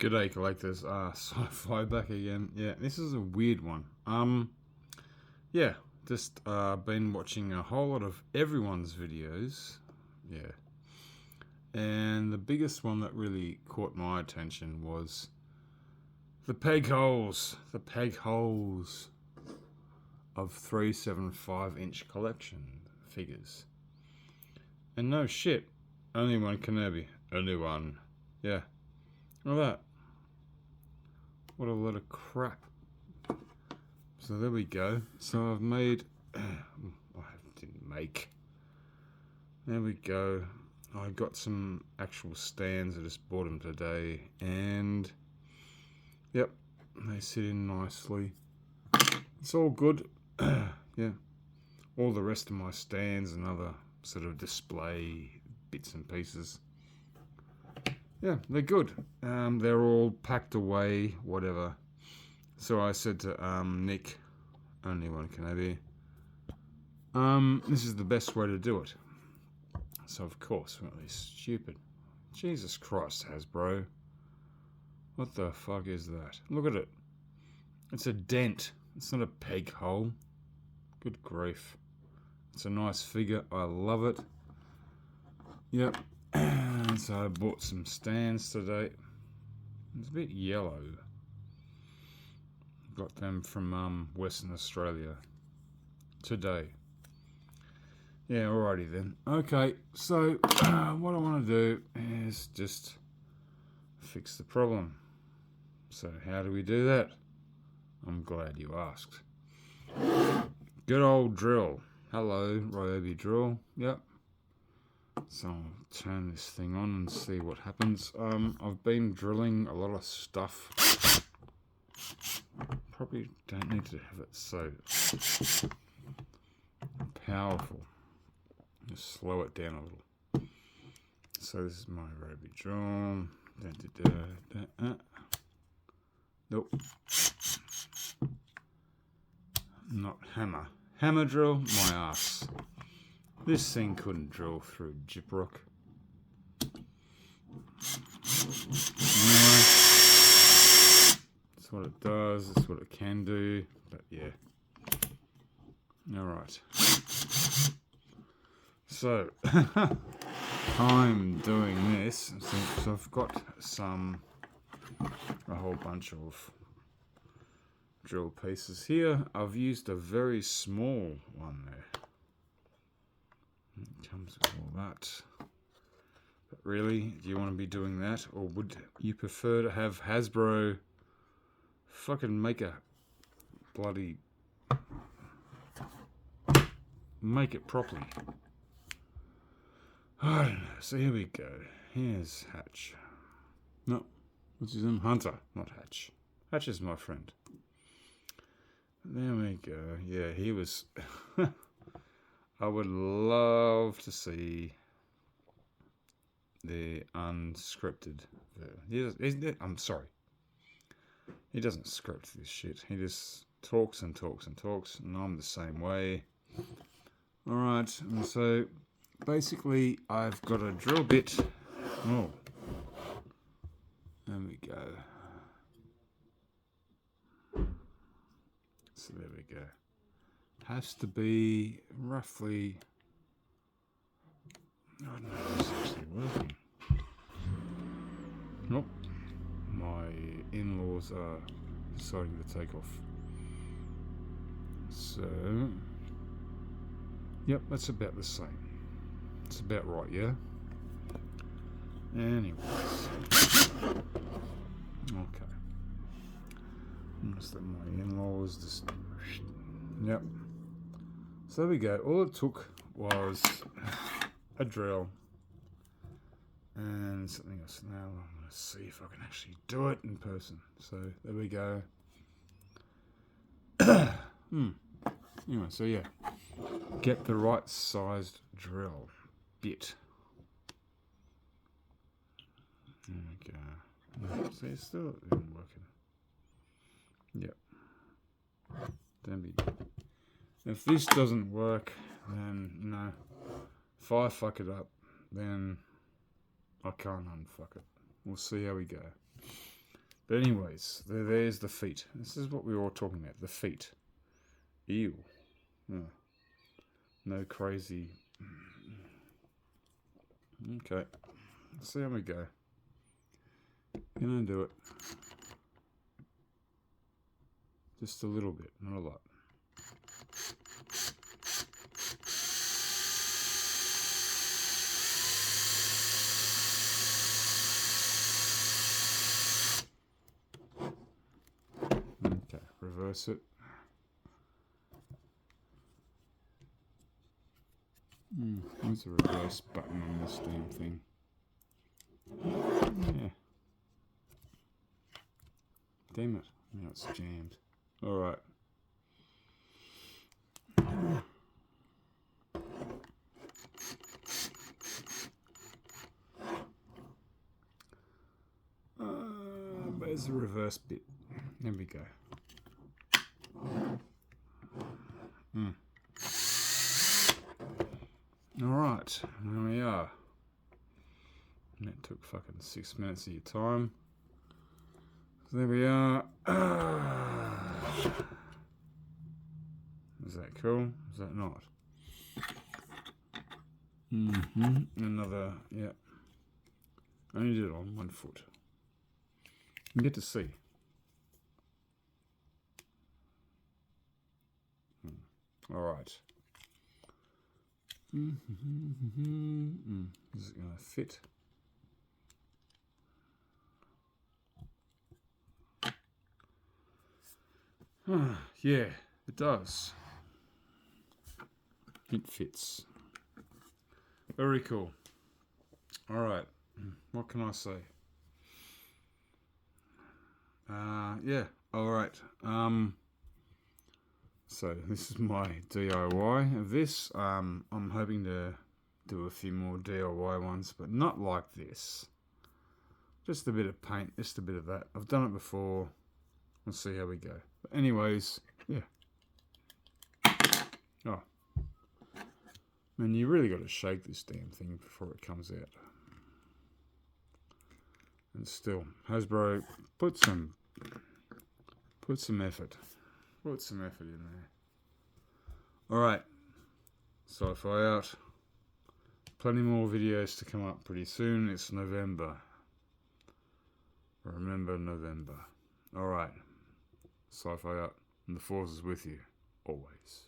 G'day collectors, Sci-Fi back again. Yeah, this is a weird one. Yeah, just been watching a whole lot of everyone's videos. Yeah. And the biggest one that really caught my attention was the peg holes. The peg holes of 375-inch collection figures. And no shit, only one Kenobi. Only one. Yeah. Look at that. What a lot of crap. So there we go. So I've made... I didn't make. There we go. I got some actual stands. I just bought them today. And... Yep. They sit in nicely. It's all good. Yeah. All the rest of my stands and other sort of display bits and pieces. Yeah, they're good. They're all packed away, whatever. So I said to Nick, only one Kenobi, this is the best way to do it. So of course, we're really stupid. Jesus Christ, Hasbro. What the fuck is that? Look at it. It's a dent. It's not a peg hole. Good grief. It's a nice figure. I love it. Yep. So I bought some stands today. It's a bit yellow. Got them from Western Australia today. Yeah, alrighty then. Okay, so what I want to do is just fix the problem. So how do we do that? I'm glad you asked. Good old drill. Hello, Ryobi drill. Yep. So I'll turn this thing on and see what happens. I've been drilling a lot of stuff. Probably don't need to have it so powerful. Just slow it down a little. So this is my Ryobi drill. Nope. Not hammer. Hammer drill, my ass. This thing couldn't drill through Gyprock. Anyway, that's what it does, that's what it can do, but yeah. Alright. So, I'm doing this since I've got a whole bunch of drill pieces here. I've used a very small one there. It comes with all that. But really, do you want to be doing that? Or would you prefer to have Hasbro fucking make a bloody... make it properly? I don't know. So here we go. Here's Hatch. No, what's his name? Hunter, not Hatch. Hatch is my friend. There we go. Yeah, he was... I would love to see the unscripted version. I'm sorry. He doesn't script this shit. He just talks and talks and talks, and I'm the same way. Alright, and so basically I've got a drill bit. Oh. There we go. So there we go. Has to be roughly... I don't know if it's actually working. Nope. My in-laws are deciding to take off. So... Yep, that's about the same. It's about right, yeah? Anyways. Okay. Just let my in-laws just... Yep. So there we go. All it took was a drill and something else. Now I'm going to see if I can actually do it in person. So there we go. Anyway, so yeah. Get the right sized drill bit. There we go. See, it's still isn't working. Yep. Don't be... If this doesn't work, then no. If I fuck it up, then I can't unfuck it. We'll see how we go. But anyways, there's the feet. This is what we were all talking about, the feet. Ew. Oh. No crazy. Okay. Let's see how we go. Gonna do it. Just a little bit, not a lot. Okay, reverse it. Where's the reverse button on this damn thing? Yeah. Damn it. Now it's jammed. Alright. Where's the reverse bit? There we go. Alright, there we are. And that took fucking 6 minutes of your time. So there we are. Is that cool? Is that not? Another, yeah. I only did it on 1 foot. You get to see. Alright. Is it going to fit? Yeah, it does. It fits. Very cool. Alright, what can I say? Yeah, alright. So this is my DIY of this. I'm hoping to do a few more DIY ones, but not like this. Just a bit of paint, just a bit of that. I've done it before. We'll see how we go. But anyways, yeah. Oh. Man, you really got to shake this damn thing before it comes out. And still, Hasbro, put some effort. Put some effort in there. Alright. Sci-Fi out. Plenty more videos to come up pretty soon. It's November. Remember November. Alright. Sci-Fi out. And the Force is with you. Always.